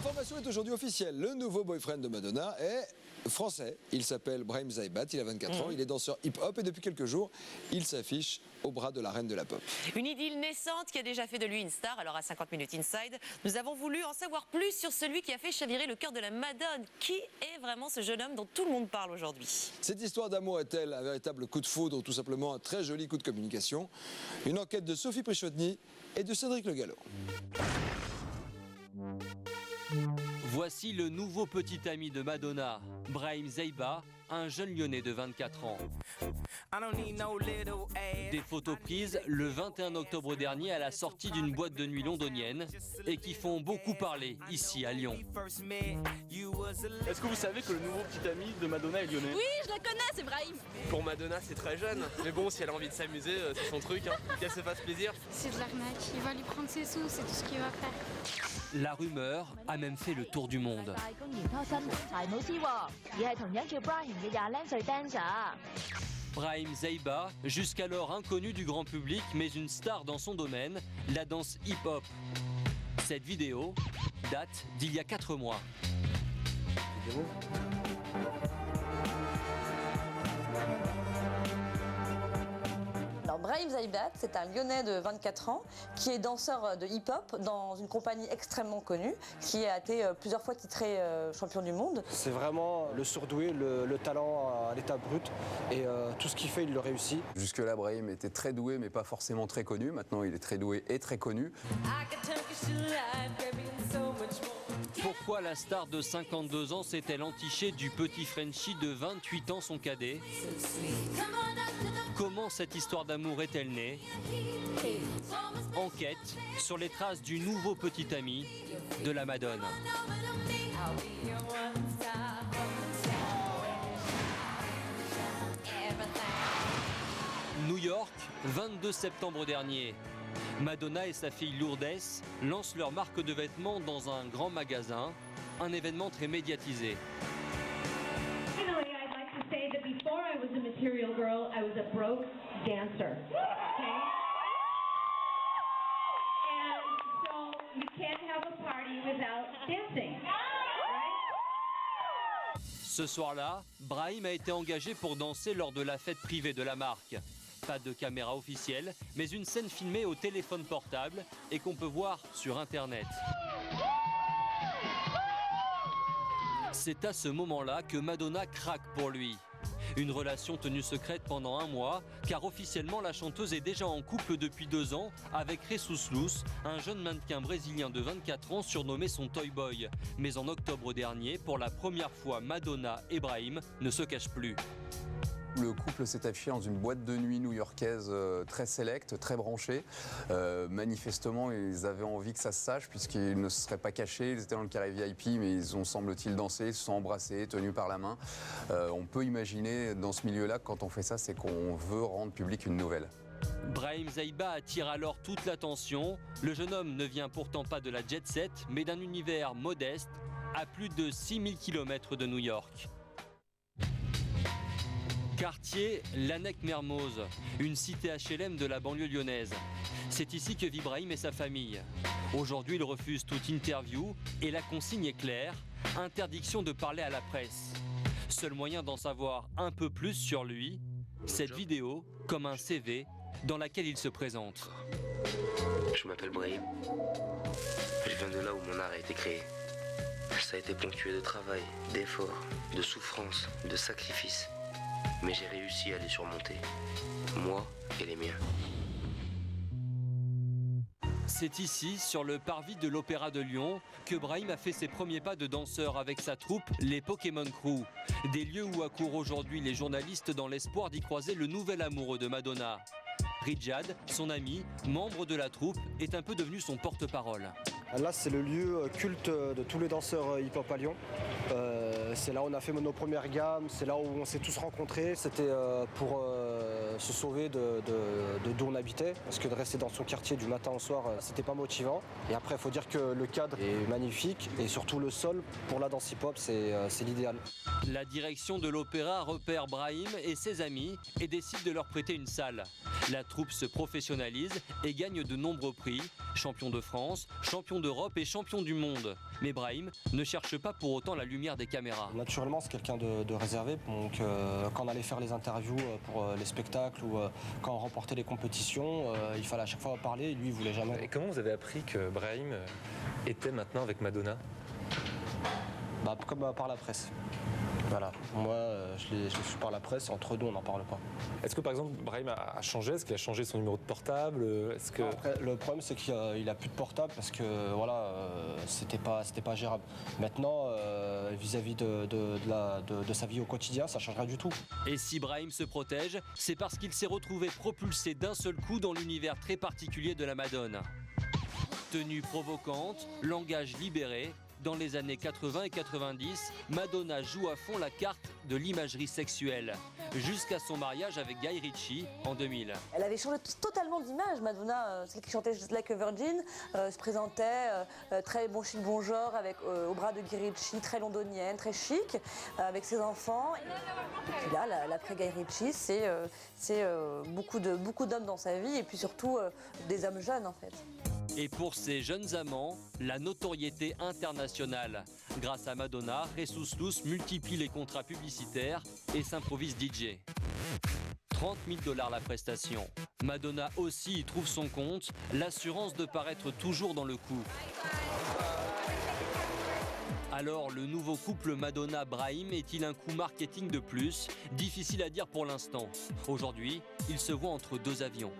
L'information est aujourd'hui officielle. Le nouveau boyfriend de Madonna est français. Il s'appelle Brahim Zaïbat, il a 24 ans, il est danseur hip-hop et depuis quelques jours, il s'affiche au bras de la reine de la pop. Une idylle naissante qui a déjà fait de lui une star. Alors à 50 minutes inside, nous avons voulu en savoir plus sur celui qui a fait chavirer le cœur de la Madone. Qui est vraiment ce jeune homme dont tout le monde parle aujourd'hui? Cette histoire d'amour est-elle un véritable coup de foudre ou tout simplement un très joli coup de communication? Une enquête de Sophie Prichotny et de Cédric Le Gallo. Voici le nouveau petit ami de Madonna, Brahim Zaïba, un jeune Lyonnais de 24 ans. Des photos prises le 21 octobre dernier à la sortie d'une boîte de nuit londonienne et qui font beaucoup parler ici à Lyon. Est-ce que vous savez que le nouveau petit ami de Madonna est lyonnais? Oui, je la connais, c'est Brahim. Pour Madonna, c'est très jeune. Mais bon, si elle a envie de s'amuser, c'est son truc. Hein. Qu'elle se fasse plaisir. C'est de l'arnaque. Il va lui prendre ses sous, c'est tout ce qu'il va faire. La rumeur a même fait le tour du monde. Brahim Zaïba, jusqu'alors inconnu du grand public, mais une star dans son domaine, la danse hip-hop. Cette vidéo date d'il y a 4 mois. Alors Brahim Zaïbat, c'est un Lyonnais de 24 ans qui est danseur de hip-hop dans une compagnie extrêmement connue, qui a été plusieurs fois titré champion du monde. C'est vraiment le surdoué, le talent à l'état brut et tout ce qu'il fait, il le réussit. Jusque-là, Brahim était très doué mais pas forcément très connu. Maintenant, il est très doué et très connu. Pourquoi la star de 52 ans s'est-elle entichée du petit Frenchie de 28 ans, son cadet? Comment cette histoire d'amour est-elle née? Enquête sur les traces du nouveau petit ami de la Madone. New York, 22 septembre dernier. Madonna et sa fille Lourdes lancent leur marque de vêtements dans un grand magasin, un événement très médiatisé. Before I was a material girl, I was a broke dancer. Okay? And so you can't have a party without dancing. Right? Ce soir-là, Brahim a été engagé pour danser lors de la fête privée de la marque. Pas de caméra officielle, mais une scène filmée au téléphone portable et qu'on peut voir sur Internet. C'est à ce moment-là que Madonna craque pour lui. Une relation tenue secrète pendant 1 mois, car officiellement la chanteuse est déjà en couple depuis 2 ans avec Jesus Luz, un jeune mannequin brésilien de 24 ans surnommé son Toy Boy. Mais en octobre dernier, pour la première fois, Madonna et Brahim ne se cachent plus. Le couple s'est affiché dans une boîte de nuit new-yorkaise très sélecte, très branchée. Manifestement, ils avaient envie que ça se sache puisqu'ils ne se seraient pas cachés. Ils étaient dans le carré VIP, mais ils ont, semble-t-il, dansé, ils se sont embrassés, tenus par la main. On peut imaginer dans ce milieu-là, quand on fait ça, c'est qu'on veut rendre public une nouvelle. Brahim Zaïba attire alors toute l'attention. Le jeune homme ne vient pourtant pas de la jet-set, mais d'un univers modeste, à plus de 6000 km de New York. Quartier Lannec-Mermoz, une cité HLM de la banlieue lyonnaise. C'est ici que vit Brahim et sa famille. Aujourd'hui, il refuse toute interview et la consigne est claire, interdiction de parler à la presse. Seul moyen d'en savoir un peu plus sur lui, cette vidéo comme un CV dans laquelle il se présente. Je m'appelle Brahim. Je viens de là où mon art a été créé. Ça a été ponctué de travail, d'efforts, de souffrances, de sacrifices. Mais j'ai réussi à les surmonter, moi et les miens. C'est ici, sur le parvis de l'Opéra de Lyon, que Brahim a fait ses premiers pas de danseur avec sa troupe, les Pokémon Crew. Des lieux où accourent aujourd'hui les journalistes dans l'espoir d'y croiser le nouvel amoureux de Madonna. Rijad, son ami, membre de la troupe, est un peu devenu son porte-parole. Là, c'est le lieu culte de tous les danseurs hip-hop à Lyon. C'est là où on a fait nos premières gammes, c'est là où on s'est tous rencontrés. C'était pour se sauver d'où on habitait, parce que de rester dans son quartier du matin au soir, c'était pas motivant. Et après, il faut dire que le cadre est magnifique et surtout le sol pour la danse hip-hop, c'est l'idéal. La direction de l'opéra repère Brahim et ses amis et décide de leur prêter une salle. La troupe se professionnalise et gagne de nombreux prix, champion de France, champion d'Europe et champion du monde. Mais Brahim ne cherche pas pour autant la lumière des caméras. Naturellement, c'est quelqu'un de réservé, donc quand on allait faire les interviews pour les spectacles ou quand on remportait les compétitions, il fallait à chaque fois parler et lui, il voulait jamais. Et comment vous avez appris que Brahim était maintenant avec Madonna? Comme par la presse. Voilà, moi je l'ai su par la presse, entre nous on n'en parle pas. Est-ce que par exemple Brahim a changé? Est-ce qu'il a changé son numéro de portable? Après, le problème c'est qu'il a plus de portable parce que voilà, c'était pas gérable. Maintenant, vis-à-vis de sa vie au quotidien, ça changera du tout. Et si Brahim se protège, c'est parce qu'il s'est retrouvé propulsé d'un seul coup dans l'univers très particulier de la Madone. Tenue provocante, langage libéré, dans les années 80 et 90, Madonna joue à fond la carte de l'imagerie sexuelle, jusqu'à son mariage avec Guy Ritchie en 2000. Elle avait changé totalement d'image. Madonna, celle qui chantait Just Like a Virgin, se présentait très bon chic, bon genre, avec au bras de Guy Ritchie, très londonienne, très chic, avec ses enfants. Et puis là, l'après Guy Ritchie, c'est beaucoup d'hommes dans sa vie et puis surtout des hommes jeunes en fait. Et pour ses jeunes amants, la notoriété internationale. Grâce à Madonna, Jesus Luz multiplie les contrats publicitaires et s'improvise DJ. 30 000 $ la prestation. Madonna aussi y trouve son compte, l'assurance de paraître toujours dans le coup. Alors, le nouveau couple Madonna-Brahim est-il un coup marketing de plus? Difficile à dire pour l'instant. Aujourd'hui, il se voit entre deux avions.